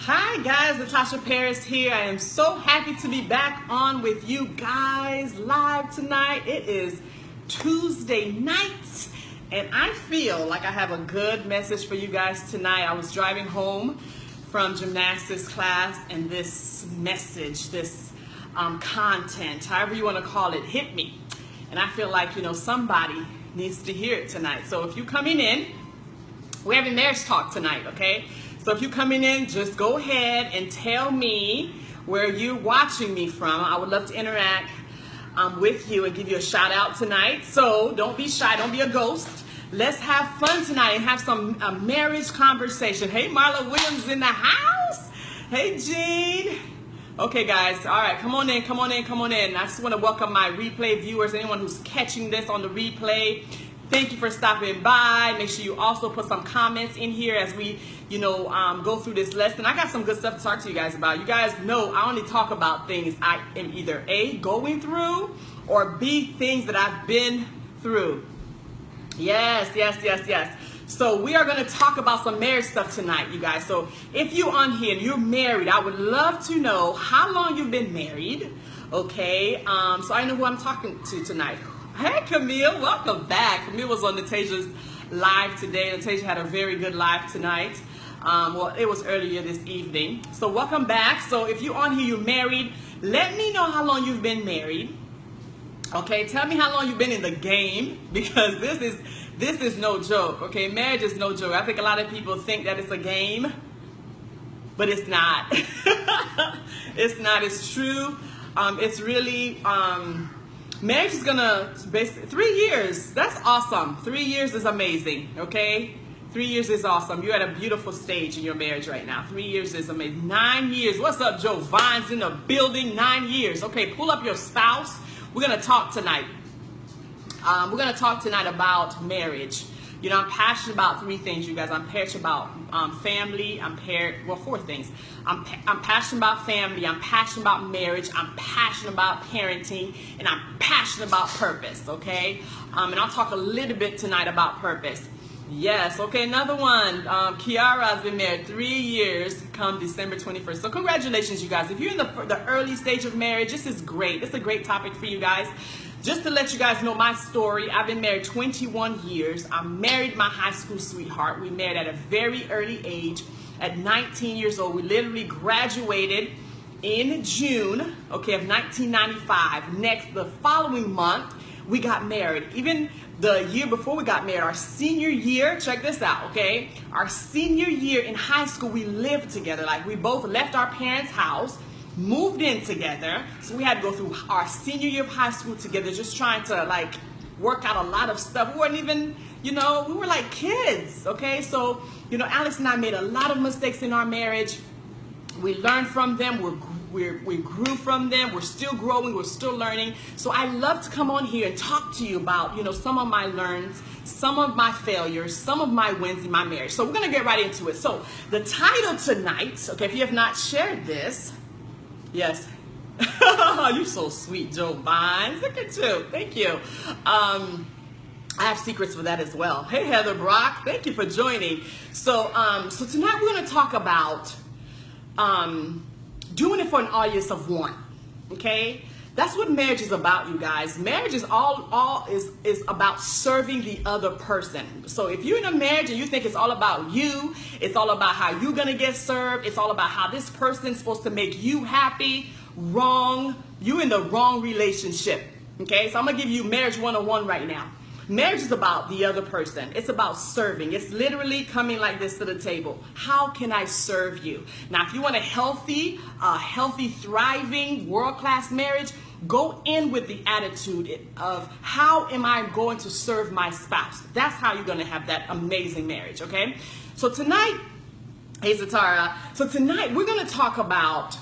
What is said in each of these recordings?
Hi guys, Natasha Paris here. I am so happy to be back on with you guys live tonight. It is Tuesday night and I feel like I have a good message for you guys tonight. I was driving home from gymnastics class and this message, this content, however you want to call it, hit me. And I feel like, somebody needs to hear it tonight. So if you're coming in, we're having Marrige Talk tonight, okay? So if you're coming in, just go ahead and tell me where you're watching me from. I would love to interact with you and give you a shout out tonight. So don't be shy, don't be a ghost. Let's have fun tonight and have some marriage conversation. Hey, Marla Williams in the house. Hey, Jean. Okay, guys. All right, come on in, come on in, come on in. I just want to welcome my replay viewers, anyone who's catching this on the replay. Thank you for stopping by. Make sure you also put some comments in here as we, go through this lesson. I got some good stuff to talk to you guys about. You guys know I only talk about things I am either A, going through, or B, things that I've been through. Yes. So we are going to talk about some marriage stuff tonight, you guys. So if you're on here and you're married, I would love to know how long you've been married. Okay, so I know who I'm talking to tonight. Hey, Camille, welcome back. Camille was on Natasia's live today. Natasia had a very good live tonight. Well, it was earlier this evening. So welcome back. So if you're on here, you're married, let me know how long you've been married. Okay, tell me how long you've been in the game, because this is no joke. Okay, marriage is no joke. I think a lot of people think that it's a game, but it's not. It's not. It's true. It's really. Marriage is gonna basically 3 years. That's awesome. 3 years is amazing. Okay, 3 years is awesome. You're at a beautiful stage in your marriage right now. 3 years is amazing. 9 years. What's up, Joe Vine's in the building? 9 years. Okay, pull up your spouse. We're gonna talk tonight. We're gonna talk tonight about marriage. I'm passionate about three things, you guys. I'm passionate about family. Four things. I'm passionate about family. I'm passionate about marriage. I'm passionate about parenting, and I'm passionate about purpose. Okay, and I'll talk a little bit tonight about purpose. Yes. Okay. Another one. Kiara has been married 3 years. Come December 21st. So congratulations, you guys. If you're in the early stage of marriage, this is great. This is a great topic for you guys. Just to let you guys know my story, I've been married 21 years. I married my high school sweetheart. We married at a very early age, at 19 years old. We literally graduated in June, okay, of 1995. The following month, we got married. Even the year before we got married, our senior year, check this out, okay? Our senior year in high school, we lived together. Like, we both left our parents' house, moved in together, so we had to go through our senior year of high school together, just trying to work out a lot of stuff. We weren't even, we were like kids, okay? So, Alex and I made a lot of mistakes in our marriage. We learned from them. We grew from them. We're still growing. We're still learning. So I love to come on here and talk to you about, some of my learns, some of my failures, some of my wins in my marriage. So we're going to get right into it. So the title tonight, okay, if you have not shared this, yes. You're so sweet, Joe Vines. Look at you. Thank you. I have secrets for that as well. Hey, Heather Brock. Thank you for joining. So, so tonight we're going to talk about doing it for an audience of one. Okay? That's what marriage is about, you guys. Marriage is is about serving the other person. So if you're in a marriage and you think it's all about you, it's all about how you're gonna get served, it's all about how this person's supposed to make you happy, wrong. You're in the wrong relationship. Okay, so I'm gonna give you marriage 101 right now. Marriage is about the other person. It's about serving. It's literally coming like this to the table. How can I serve you? Now, if you want a healthy, thriving, world-class marriage, go in with the attitude of how am I going to serve my spouse? That's how you're going to have that amazing marriage, okay? So tonight, hey Zatara, so tonight we're going to talk about,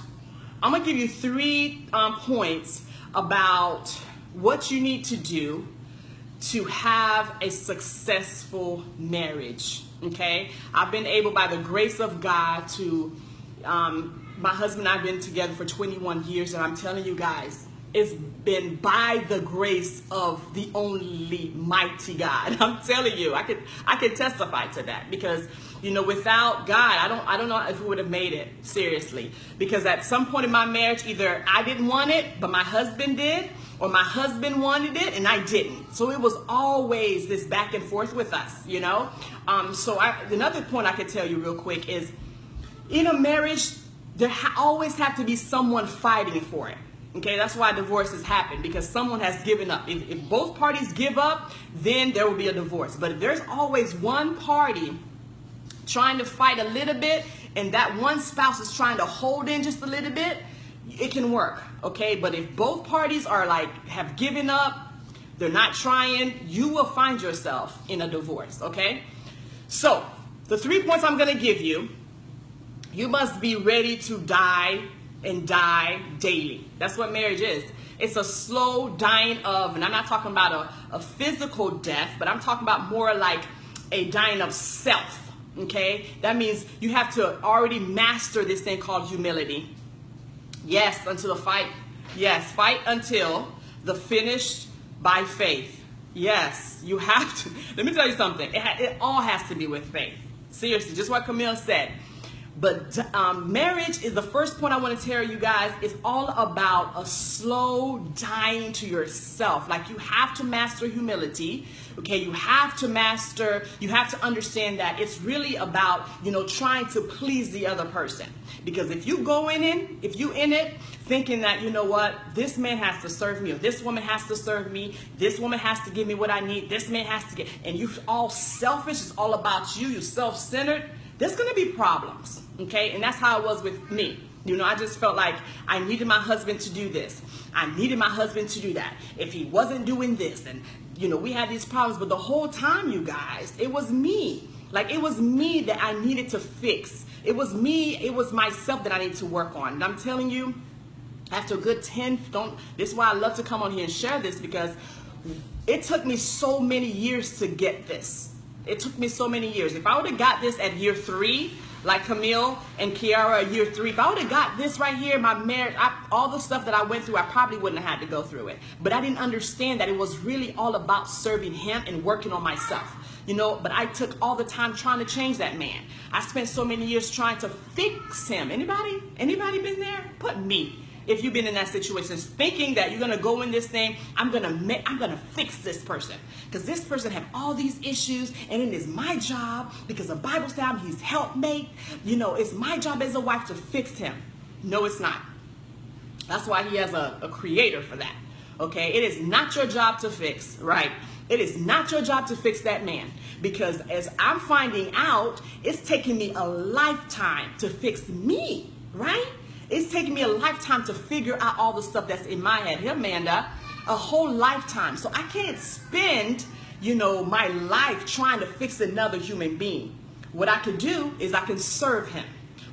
I'm going to give you 3 points about what you need to do to have a successful marriage, okay? I've been able, by the grace of God, to, my husband and I have been together for 21 years, and I'm telling you guys, it's been by the grace of the only mighty God. I'm telling you, I could testify to that, because You know, without God, I don't know if we would have made it, seriously. Because at some point in my marriage, either I didn't want it, but my husband did, or my husband wanted it and I didn't. So it was always this back and forth with us, you know. Another point I could tell you real quick is, in a marriage, there always have to be someone fighting for it. Okay, that's why divorces happen, because someone has given up. If both parties give up, then there will be a divorce. But if there's always one party trying to fight a little bit, and that one spouse is trying to hold in just a little bit, it can work. Okay, but if both parties are have given up, they're not trying, you will find yourself in a divorce. Okay, so the 3 points I'm going to give you: you must be ready to die and die daily. That's what marriage is. It's a slow dying of, and I'm not talking about a physical death, but I'm talking about more like a dying of self. Okay, that means you have to already master this thing called humility. Yes, until the fight. Yes, fight until the finished by faith. Yes, you have to. Let me tell you something. It all has to be with faith. Seriously, just what Camille said. But marriage is the first point I want to tell you guys. It's all about a slow dying to yourself. Like, you have to master humility. Okay, you have to understand that it's really about, trying to please the other person. Because if you in it thinking that, you know what, this man has to serve me, or this woman has to serve me, this woman has to give me what I need, this man has to get, and you all selfish, it's all about you, you're self-centered, there's going to be problems, okay? And that's how it was with me. I just felt like I needed my husband to do this. I needed my husband to do that. If he wasn't doing this, and, we had these problems. But the whole time, you guys, it was me. Like, it was me that I needed to fix. It was me, it was myself that I needed to work on. And I'm telling you, after a good 10, this is why I love to come on here and share this, because it took me so many years to get this. It took me so many years. If I would have got this at year 3, like Camille and Kiara at year 3, if I would have got this right here, my marriage, all the stuff that I went through, I probably wouldn't have had to go through it. But I didn't understand that it was really all about serving him and working on myself. But I took all the time trying to change that man. I spent so many years trying to fix him. Anybody been there? Put me. If you've been in that situation, thinking that you're gonna go in this thing, I'm gonna fix this person, because this person have all these issues, and it is my job, because the Bible says I'm his helpmate. It's my job as a wife to fix him. No, it's not. That's why he has a creator for that. Okay, it is not your job to fix, right? It is not your job to fix that man, because as I'm finding out, it's taking me a lifetime to fix me, right? It's taking me a lifetime to figure out all the stuff that's in my head. Amanda, a whole lifetime. So I can't spend, my life trying to fix another human being. What I can do is I can serve him.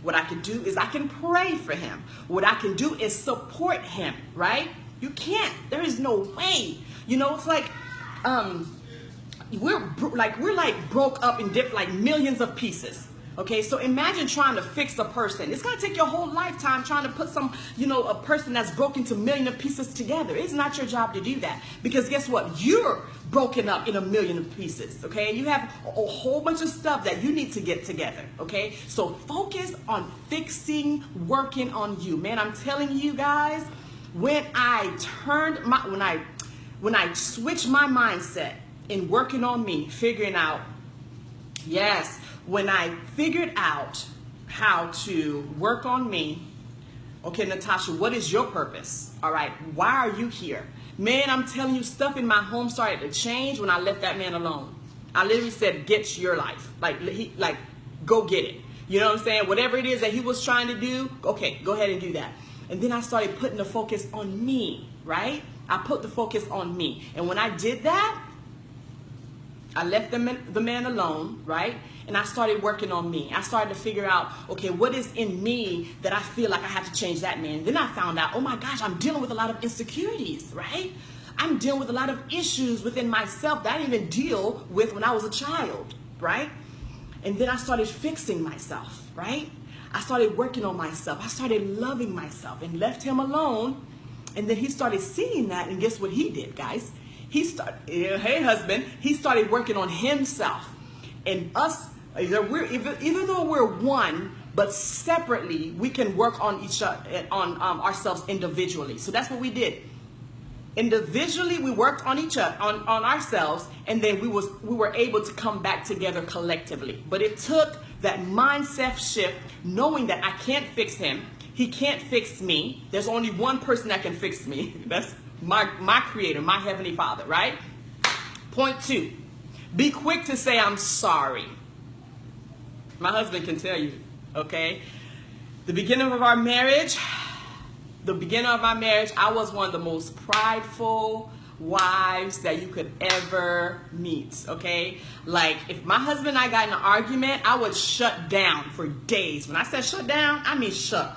What I can do is I can pray for him. What I can do is support him, right? You can't. There is no way. It's like we're broke up in millions of pieces. Okay, so imagine trying to fix a person. It's going to take your whole lifetime trying to put a person that's broken to a million of pieces together. It's not your job to do that, because guess what? You're broken up in a million of pieces, okay? You have a whole bunch of stuff that you need to get together, okay? So focus on fixing, working on you. Man, I'm telling you guys, when I switched my mindset in working on me, figuring out, yes, when I figured out how to work on me, okay, Natasha, what is your purpose? All right, why are you here? Man, I'm telling you, stuff in my home started to change when I left that man alone. I literally said, get your life. Go get it. You know what I'm saying? Whatever it is that he was trying to do, okay, go ahead and do that. And then I started putting the focus on me, right? I put the focus on me. And when I did that, I left the man alone, right? And I started working on me. I started to figure out, okay, what is in me that I feel like I have to change that man? Then I found out, oh my gosh, I'm dealing with a lot of insecurities, right? I'm dealing with a lot of issues within myself that I didn't even deal with when I was a child, right? And then I started fixing myself, right? I started working on myself. I started loving myself and left him alone. And then he started seeing that, and guess what he did, guys? He started, hey husband, he started working on himself. And us Even though we're one, but separately, we can work on each other, on ourselves individually. So that's what we did. Individually, we worked on each other, on ourselves, and then we were able to come back together collectively. But it took that mindset shift, knowing that I can't fix him, he can't fix me. There's only one person that can fix me. That's my creator, my heavenly Father, right? Point 2, be quick to say I'm sorry. My husband can tell you, okay? The beginning of my marriage, I was one of the most prideful wives that you could ever meet, okay? Like, if my husband and I got in an argument, I would shut down for days. When I said shut down, I mean shut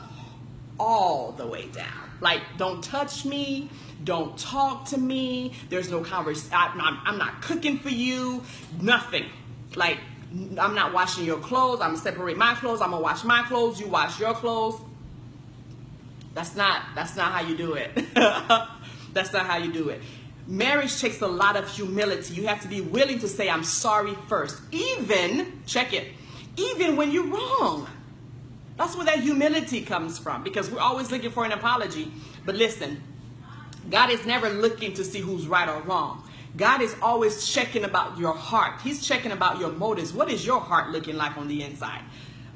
all the way down. Like, don't touch me, don't talk to me, there's no conversation, I'm not cooking for you, nothing. Like, I'm not washing your clothes, I'm gonna separate my clothes, I'm gonna wash my clothes, you wash your clothes. That's not how you do it. That's not how you do it. Marriage takes a lot of humility. You have to be willing to say I'm sorry first. Even, check it, even when you're wrong. That's where that humility comes from, because we're always looking for an apology. But listen, God is never looking to see who's right or wrong. God is always checking about your heart. He's checking about your motives. What is your heart looking like on the inside?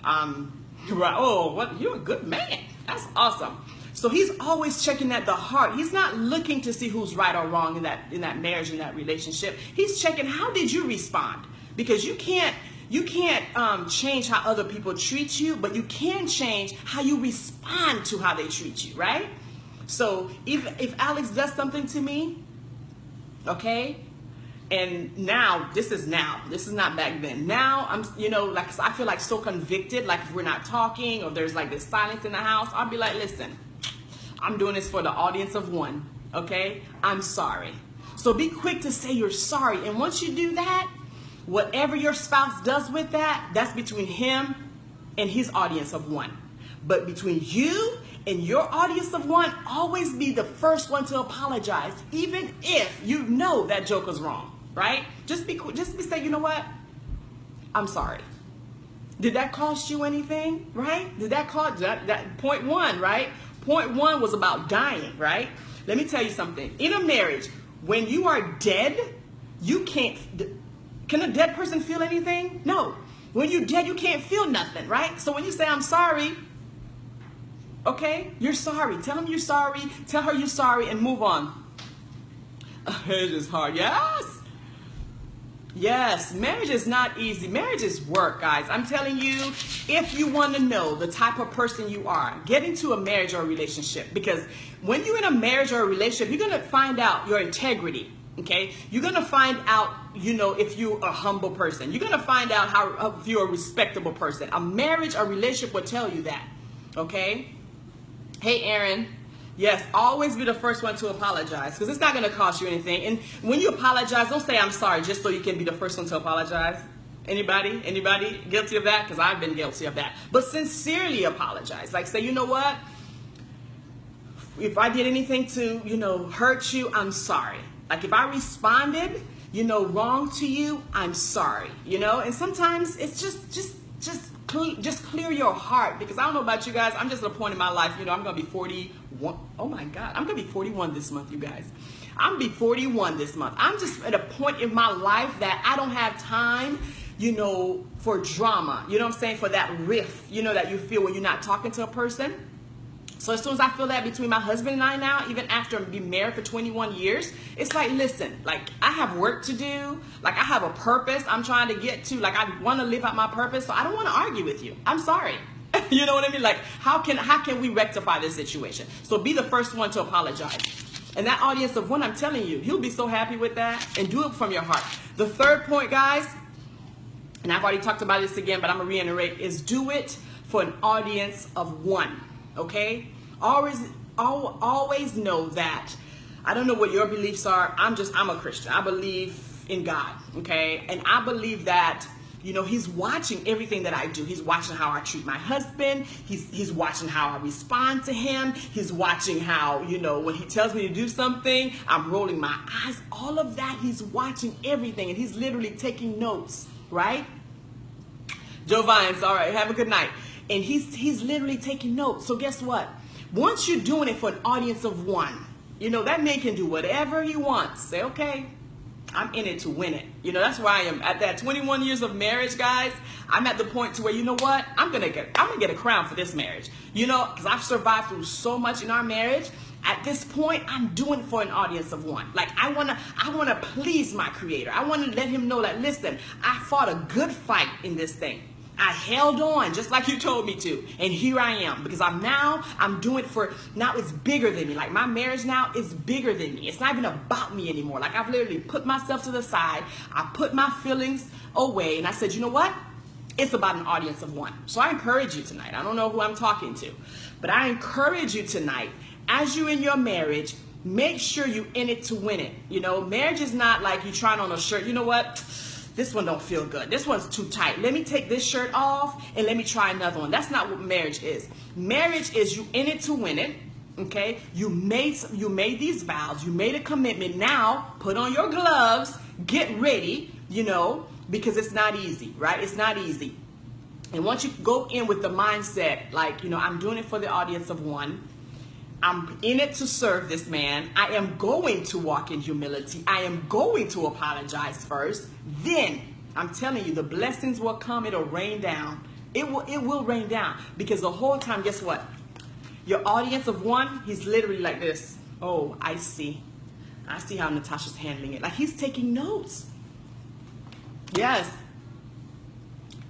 Right. Oh, what? You're a good man. That's awesome. So he's always checking at the heart. He's not looking to see who's right or wrong in that marriage, in that relationship. He's checking, how did you respond? Because you can't change how other people treat you, but you can change how you respond to how they treat you, right? So if Alex does something to me, okay, and this is not back then. Now I'm, like, I feel like so convicted, like if we're not talking or there's like this silence in the house, I'll be like, listen, I'm doing this for the audience of one, okay? I'm sorry. So be quick to say you're sorry. And once you do that, whatever your spouse does with that, that's between him and his audience of one. But between you and your audience of one, always be the first one to apologize, even if you know that joker's wrong, right? Just be say, you know what? I'm sorry. Did that cost you anything, right? Did that cost that point 1, right? Point 1 was about dying, right? Let me tell you something. In a marriage, when you are dead, you can't. Can a dead person feel anything? No. When you're dead, you can't feel nothing, right? So when you say I'm sorry, okay, you're sorry. Tell him you're sorry. Tell her you're sorry, and move on. Marriage is hard. Yes, marriage is not easy. Marriage is work, guys. I'm telling you, if you want to know the type of person you are, get into a marriage or a relationship. Because when you're in a marriage or a relationship, you're going to find out your integrity, okay? You're going to find out, if you're a humble person. You're going to find out if you're a respectable person. A marriage or relationship will tell you that, okay? Hey, Aaron. Yes, always be the first one to apologize, because it's not going to cost you anything. And when you apologize, don't say I'm sorry just so you can be the first one to apologize. Anybody guilty of that? Because I've been guilty of that. But sincerely apologize. Like, say, you know what? If I did anything to, hurt you, I'm sorry. Like, if I responded, wrong to you, I'm sorry. And sometimes it's just clear your heart, because I don't know about you guys. I'm just at a point in my life, I'm going to be 41. Oh my God, I'm going to be 41 this month, you guys. I'm going to be 41 this month. I'm just at a point in my life that I don't have time, for drama. You know what I'm saying? For that rift, that you feel when you're not talking to a person. So as soon as I feel that between my husband and I now, even after being married for 21 years, it's like, listen, like, I have work to do. Like, I have a purpose I'm trying to get to. Like, I want to live out my purpose. So I don't want to argue with you. I'm sorry. You know what I mean? Like, how can we rectify this situation? So be the first one to apologize. And that audience of one, I'm telling you, he'll be so happy with that, and do it from your heart. The third point, guys, and I've already talked about this again, but I'm going to reiterate, is do it for an audience of one. Okay? Always know that. I don't know what your beliefs are. I'm a Christian. I believe in God. Okay? And I believe that, he's watching everything that I do. He's watching how I treat my husband. He's watching how I respond to him. He's watching how, when he tells me to do something, I'm rolling my eyes. All of that, he's watching everything, and he's literally taking notes, right? Joe Vines, all right, have a good night. And he's literally taking notes. So guess what? Once you're doing it for an audience of one, that man can do whatever he wants. Say, okay, I'm in it to win it. That's where I am. At that 21 years of marriage, guys, I'm at the point to where, you know what? I'm gonna get a crown for this marriage. Because I've survived through so much in our marriage. At this point, I'm doing it for an audience of one. Like, I wanna please my Creator. I wanna let him know that, listen, I fought a good fight in this thing. I held on just like you told me to. And here I am, because I'm doing it for, now it's bigger than me. Like, my marriage now is bigger than me. It's not even about me anymore. Like, I've literally put myself to the side. I put my feelings away. And I said, you know what? It's about an audience of one. So I encourage you tonight. I don't know who I'm talking to, but I encourage you tonight, as you in your marriage, make sure you in it to win it. Marriage is not like you trying on a shirt. You know what? This one don't feel good. This one's too tight. Let me take this shirt off and let me try another one. That's not what marriage is. Marriage is you in it to win it. Okay? You made these vows. You made a commitment. Now put on your gloves. Get ready. Because it's not easy, right? It's not easy. And once you go in with the mindset, like, I'm doing it for the audience of one. I'm in it to serve this man. I am going to walk in humility. I am going to apologize first. Then, I'm telling you, the blessings will come. It'll rain down. It will rain down. Because the whole time, guess what? Your audience of one, he's literally like this. Oh, I see. I see how Natasha's handling it. Like, he's taking notes. Yes.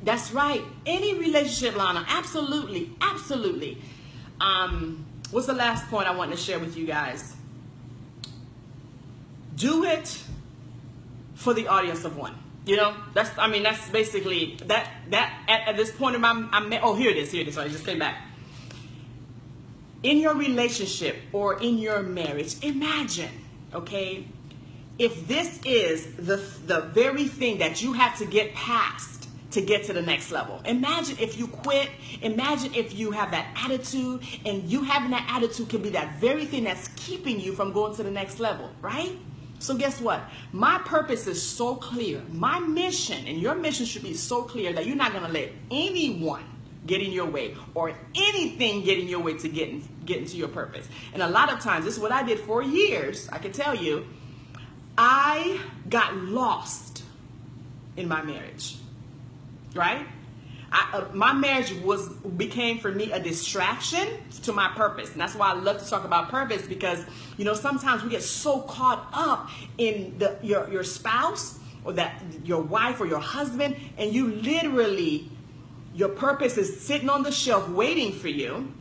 That's right. Any relationship, Lana. Absolutely. Absolutely. What's the last point I want to share with you guys? Do it for the audience of one. That's basically that at this point in here it is. Sorry, I just came back. In your relationship or in your marriage, imagine, okay, if this is the very thing that you have to get past to get to the next level. Imagine if you quit. Imagine if you have that attitude, and you having that attitude can be that very thing that's keeping you from going to the next level, right? So guess what? My purpose is so clear. My mission and your mission should be so clear that you're not going to let anyone get in your way or anything get in your way to get into your purpose. And a lot of times, this is what I did for years. I can tell you, I got lost in my marriage. Right? My marriage became for me a distraction to my purpose. And that's why I love to talk about purpose, because, sometimes we get so caught up in your spouse or that your wife or your husband, and you literally, your purpose is sitting on the shelf waiting for you.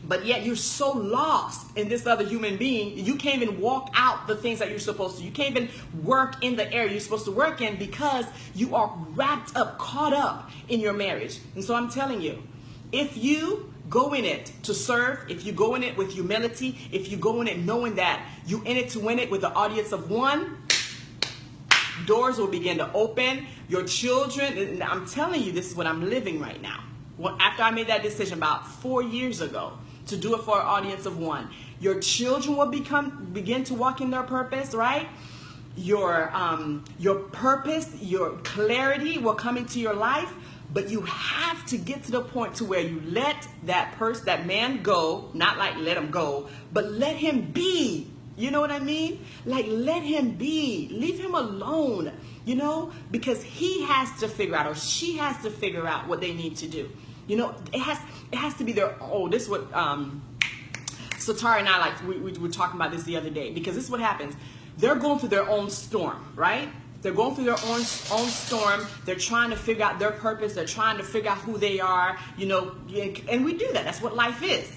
But yet you're so lost in this other human being, you can't even walk out the things that you're supposed to. You can't even work in the area you're supposed to work in, because you are wrapped up, caught up in your marriage. And so I'm telling you, if you go in it to serve, if you go in it with humility, if you go in it knowing that you in it to win it with the audience of one, doors will begin to open. Your children, and I'm telling you, this is what I'm living right now. After I made that decision about 4 years ago, to do it for an audience of one, your children will begin to walk in their purpose, right? Your purpose, your clarity will come into your life, but you have to get to the point to where you let that man go, not like let him go, but let him be. You know what I mean? Like, let him be. Leave him alone, because he has to figure out, or she has to figure out what they need to do. It has to be their, this is what Satara and I, we were talking about this the other day, because this is what happens. They're going through their own storm, right? They're going through their own storm. They're trying to figure out their purpose. They're trying to figure out who they are, and we do that. That's what life is,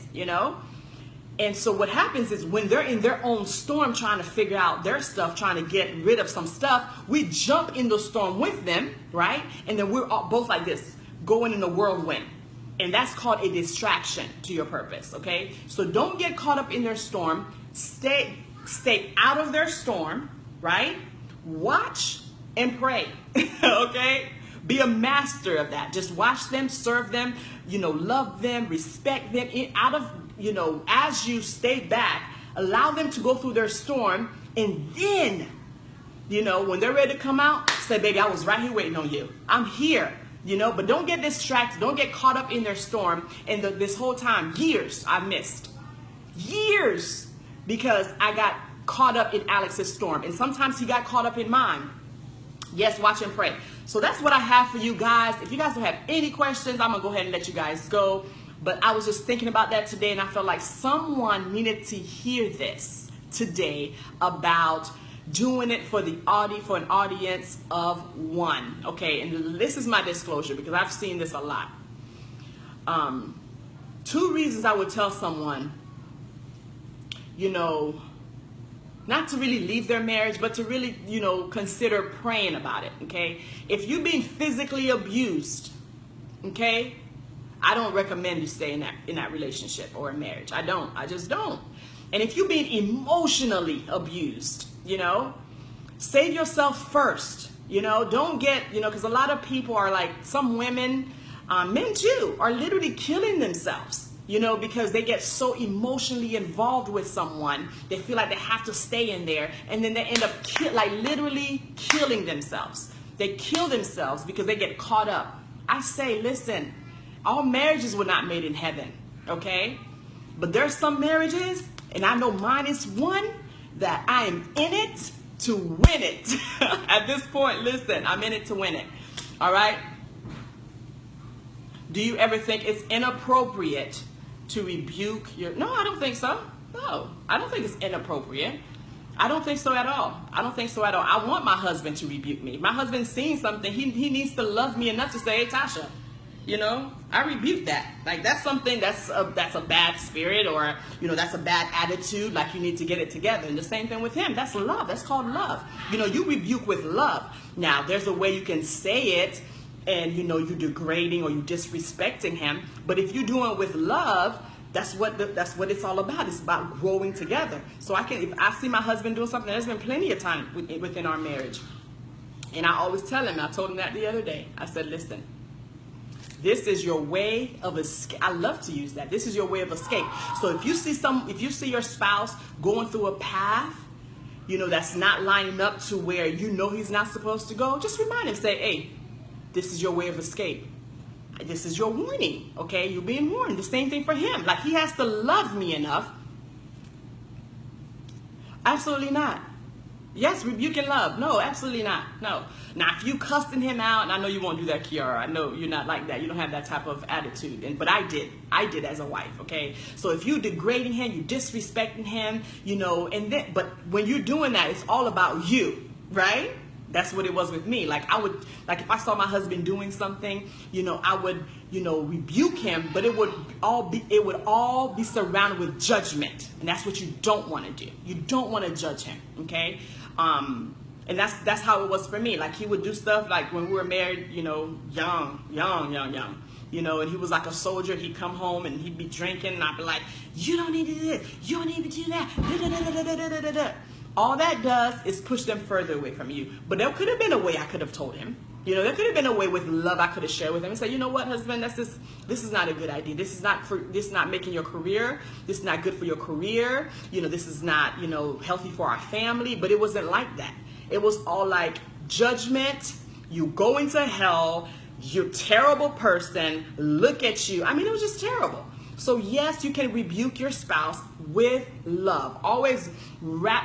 And so what happens is, when they're in their own storm trying to figure out their stuff, trying to get rid of some stuff, we jump in the storm with them, right? And then we're all both like this, going in the whirlwind. And that's called a distraction to your purpose, okay? So don't get caught up in their storm. Stay out of their storm, right? Watch and pray, okay? Be a master of that. Just watch them, serve them, love them, respect them. As you stay back, allow them to go through their storm. And then, when they're ready to come out, say, baby, I was right here waiting on you. I'm here. you know, but don't get distracted. Don't get caught up in their storm. And this whole time, years I missed. Years, because I got caught up in Alex's storm. And sometimes he got caught up in mine. Yes, watch and pray. So that's what I have for you guys. If you guys don't have any questions, I'm going to go ahead and let you guys go. But I was just thinking about that today, and I felt like someone needed to hear this today about doing it for an audience of one. Okay, and this is my disclosure because I've seen this a lot. 2 reasons I would tell someone, you know, not to really leave their marriage, but to really, you know, consider praying about it, okay? If you're being physically abused, okay, I don't recommend you stay in that relationship or a marriage. I just don't. And if you're being emotionally abused, you know, save yourself first, you know, don't get, you know, because a lot of people are like, some women, men too, are literally killing themselves. You know, because they get so emotionally involved with someone, they feel like they have to stay in there, and then they end up literally killing themselves. They kill themselves because they get caught up. I say, listen, all marriages were not made in heaven, okay? But there's some marriages, and I know mine is one, that I am in it to win it. At this point, listen, I'm in it to win it, all right? Do you ever think it's inappropriate to rebuke your... No, I don't think so. No, I don't think it's inappropriate. I don't think so at all. I don't think so at all. I want my husband to rebuke me. My husband's seen something. He needs to love me enough to say, hey, Tasha, you know, I rebuke that. Like, that's something that's a bad spirit, or, you know, that's a bad attitude. Like, you need to get it together. And the same thing with him. That's love. That's called love. You know, you rebuke with love. Now, there's a way you can say it, and, you know, you're degrading or you're disrespecting him. But if you're doing it with love, that's what it's all about. It's about growing together. So if I see my husband doing something, there's been plenty of time within our marriage. And I always tell him, I told him that the other day. I said, listen, this is your way of escape. I love to use that. This is your way of escape. So if you see your spouse going through a path, you know, that's not lining up to where you know he's not supposed to go, just remind him, say, hey, this is your way of escape. This is your warning, okay? You're being warned. The same thing for him. Like, he has to love me enough. Absolutely not. Yes, rebuke and love. No, absolutely not. No. Now, if you cussing him out, and I know you won't do that, Kiara. I know you're not like that. You don't have that type of attitude. But I did. I did as a wife, okay? So if you're degrading him, you're disrespecting him, you know, but when you're doing that, it's all about you, right? That's what it was with me. Like, if I saw my husband doing something, you know, I would, you know, rebuke him, but it would all be surrounded with judgment. And that's what you don't want to do. You don't want to judge him, okay? And that's how it was for me. Like, he would do stuff like when we were married, you know, young, you know, and he was like a soldier. He'd come home and he'd be drinking, and I'd be like, you don't need to do this. You don't need to do that. All that does is push them further away from you. But there could have been a way I could have told him. You know, there could have been a way with love I could have shared with him and say, you know what, husband, this is not a good idea. This is not making your career. This is not good for your career. You know, this is not, you know, healthy for our family. But it wasn't like that. It was all like judgment. You going to hell. You're a terrible person. Look at you. I mean, it was just terrible. So yes, you can rebuke your spouse with love. Always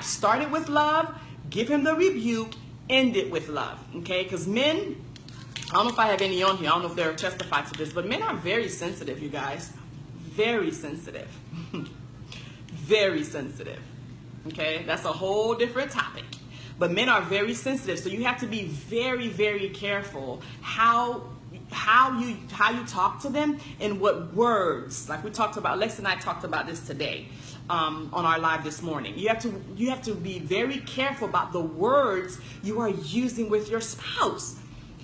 start it with love, give him the rebuke, end it with love, okay? Because men, I don't know if I have any on here, I don't know if they're testifying to this, but men are very sensitive, you guys. Very sensitive. Very sensitive, okay? That's a whole different topic. But men are very sensitive, so you have to be very, very careful how you talk to them and what words. Like we talked about, Lex and I talked about this today on our live this morning. You have to be very careful about the words you are using with your spouse.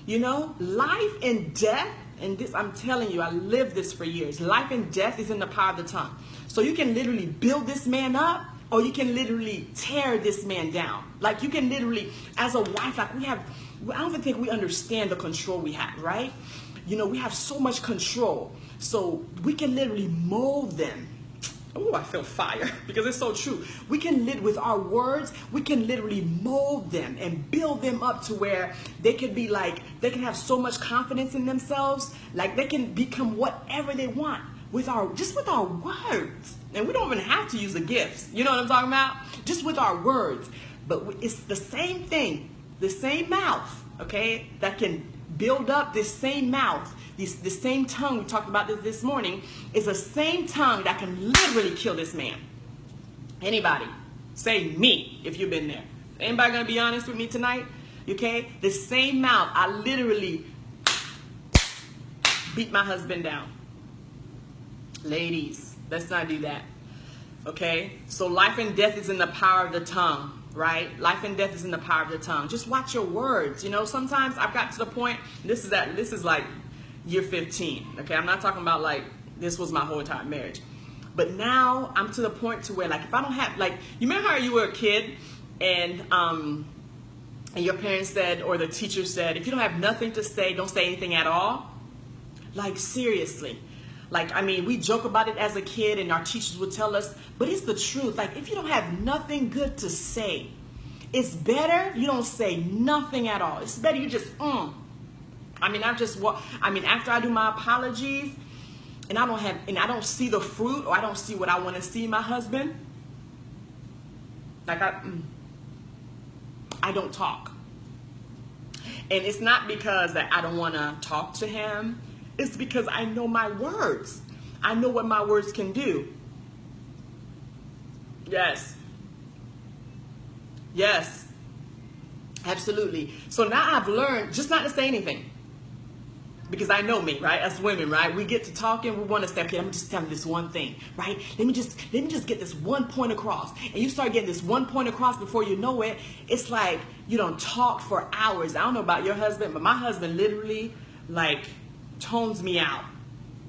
You know, life and death, and this, I'm telling you, I lived this for years. Life and death is in the power of the tongue. So you can literally build this man up, or you can literally tear this man down. Like, you can literally, as a wife, like I don't even think we understand the control we have, right? You know, we have so much control. So we can literally mold them Oh, I feel fire because it's so true. We can live with our words. We can literally mold them and build them up to where they can be like, they can have so much confidence in themselves. Like they can become whatever they want with just with our words. And we don't even have to use the gifts. You know what I'm talking about? Just with our words. But it's the same thing, the same mouth, okay, that can build up this same mouth. The same tongue, we talked about this morning, is the same tongue that can literally kill this man. Anybody? Say me if you've been there. Anybody gonna be honest with me tonight? Okay? The same mouth, I literally beat my husband down. Ladies, let's not do that. Okay? So life and death is in the power of the tongue, right? Life and death is in the power of the tongue. Just watch your words. You know, sometimes I've got to the point, this is like year 15, okay? I'm not talking about like this was my whole entire marriage. But now I'm to the point to where, like, if I don't have, like, you remember how you were a kid and your parents said, or the teacher said, if you don't have nothing to say, don't say anything at all? Like, seriously. Like, I mean, we joke about it as a kid and our teachers would tell us, but it's the truth. Like, if you don't have nothing good to say, it's better you don't say nothing at all. It's better you just, I mean, after I do my apologies and I don't see the fruit, or I don't see what I want to see in my husband, like I don't talk. And it's not because that I don't want to talk to him. It's because I know my words. I know what my words can do. Yes. Yes. Absolutely. So now I've learned just not to say anything. Because I know me, right? As women, right? We get to talking, we want to say, okay, let me just tell you this one thing, right? Let me just get this one point across. And you start getting this one point across before you know it. It's like you don't talk for hours. I don't know about your husband, but my husband literally, like, tones me out.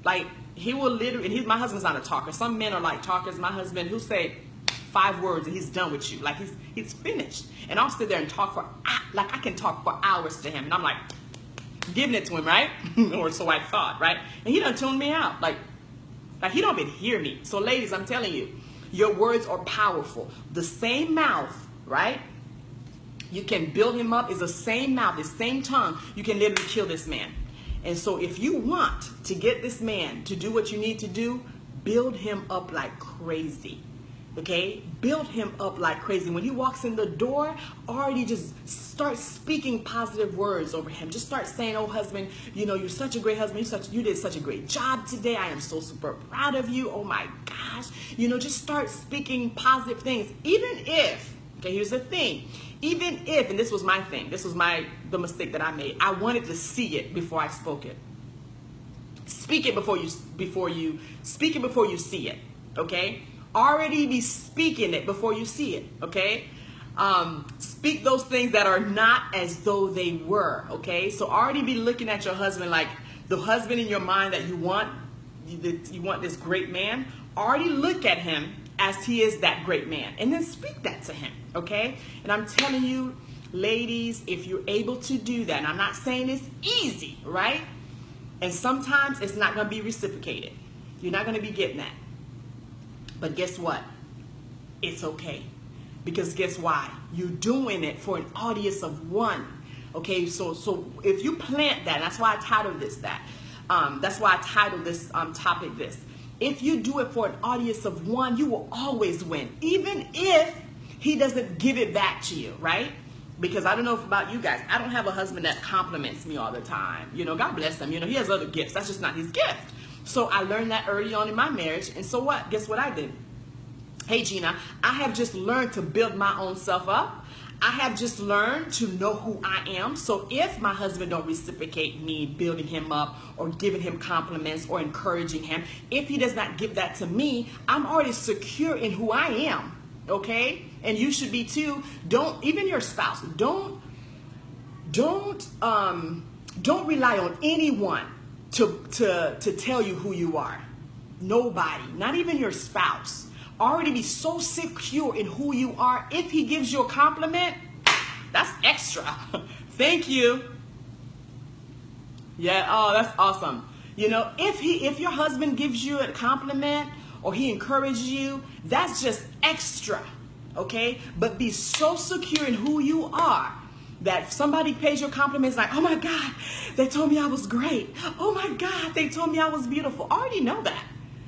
Like, he will literally, my husband's not a talker. Some men are like talkers. My husband, he'll say 5 words and he's done with you. Like, he's finished. And I'll sit there and talk like I can talk for hours to him. And I'm like, giving it to him, right? Or so I thought, right? And he done tuned me out. Like he don't even hear me. So ladies, I'm telling you, your words are powerful. The same mouth, right? You can build him up. Is the same mouth, the same tongue. You can literally kill this man. And so if you want to get this man to do what you need to do, build him up like crazy. Okay? Build him up like crazy. When he walks in the door, already just start speaking positive words over him. Just start saying, oh, husband, you know, you're such a great husband. You did such a great job today. I am so super proud of you. Oh, my gosh. You know, just start speaking positive things. Even if, okay, here's the thing. Even if, and this was my thing. This was the mistake that I made. I wanted to see it before I spoke it. Speak it before you speak it before you see it. Okay? Already be speaking it before you see it, okay? Speak those things that are not as though they were, okay? So already be looking at your husband like the husband in your mind that you want this great man. Already look at him as he is that great man, and then speak that to him, okay? And I'm telling you, ladies, if you're able to do that, and I'm not saying it's easy, right? And sometimes it's not going to be reciprocated. You're not going to be getting that. But guess what? It's okay. Because guess why? You're doing it for an audience of one. Okay, so if you plant that, that's why I titled this that. That's why I titled this topic this. If you do it for an audience of one, you will always win. Even if he doesn't give it back to you, right? Because I don't know about you guys. I don't have a husband that compliments me all the time. You know, God bless him. You know, he has other gifts. That's just not his gift. So I learned that early on in my marriage. And so what? Guess what I did? Hey, Gina, I have just learned to build my own self up. I have just learned to know who I am. So if my husband don't reciprocate me building him up or giving him compliments or encouraging him, if he does not give that to me, I'm already secure in who I am. Okay? And you should be too. Don't, even your spouse, don't rely on anyone to tell you who you are. Nobody, not even your spouse. Already be so secure in who you are. If he gives you a compliment, that's extra. Thank you. Yeah, oh, that's awesome. You know, if your husband gives you a compliment or he encourages you, that's just extra, okay? But be so secure in who you are that if somebody pays you compliments like, oh my God, they told me I was great. Oh my God, they told me I was beautiful. I already know that.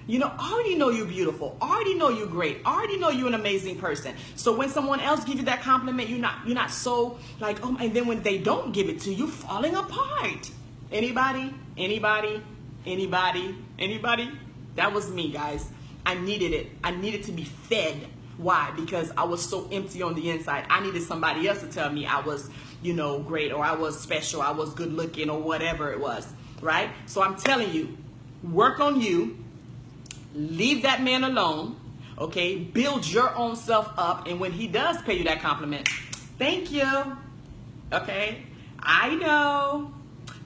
You know, I already know you're beautiful. I already know you're great. I already know you're an amazing person. So when someone else gives you that compliment, you're not so like, oh, and then when they don't give it to you, you're falling apart. Anybody? Anybody? Anybody? Anybody? That was me, guys. I needed it. I needed to be fed. Why? Because I was so empty on the inside. I needed somebody else to tell me I was, you know, great, or I was special, I was good looking, or whatever it was, right? So I'm telling you, work on you. Leave that man alone, okay? Build your own self up, and when he does pay you that compliment, thank you, okay? I know.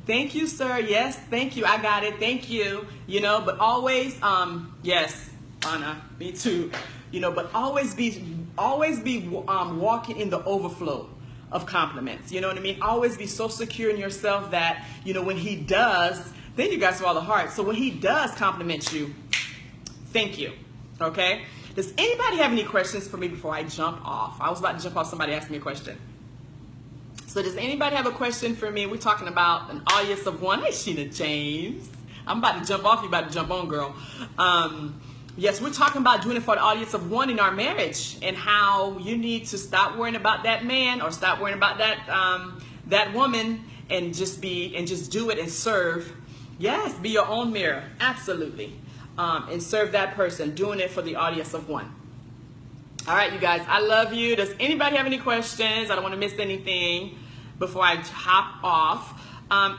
Thank you, sir. Yes, thank you. I got it. Thank you. You know, but always, yes, Anna, me too. You know, but always be walking in the overflow of compliments. You know what I mean? Always be so secure in yourself that, you know, when he does, thank you guys for all the hearts. So when he does compliment you, thank you. Okay? Does anybody have any questions for me before I jump off? I was about to jump off. Somebody asked me a question. So does anybody have a question for me? We're talking about an audience of one. Hey, Sheena James. I'm about to jump off. You about to jump on, girl. Yes, we're talking about doing it for the audience of one in our marriage, and how you need to stop worrying about that man, or stop worrying about that woman, and just do it and serve. Yes, be your own mirror. Absolutely. And serve that person, doing it for the audience of one. All right, you guys, I love you. Does anybody have any questions? I don't want to miss anything before I hop off.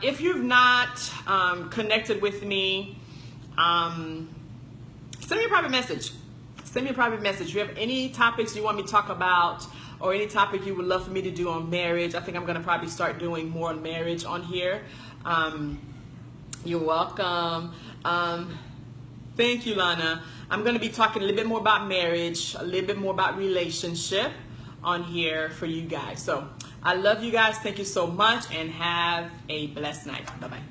If you've not connected with me, send me a private message. Send me a private message. If you have any topics you want me to talk about, or any topic you would love for me to do on marriage, I think I'm going to probably start doing more on marriage on here. You're welcome. Thank you, Lana. I'm going to be talking a little bit more about marriage, a little bit more about relationship on here for you guys. So I love you guys. Thank you so much, and have a blessed night. Bye-bye.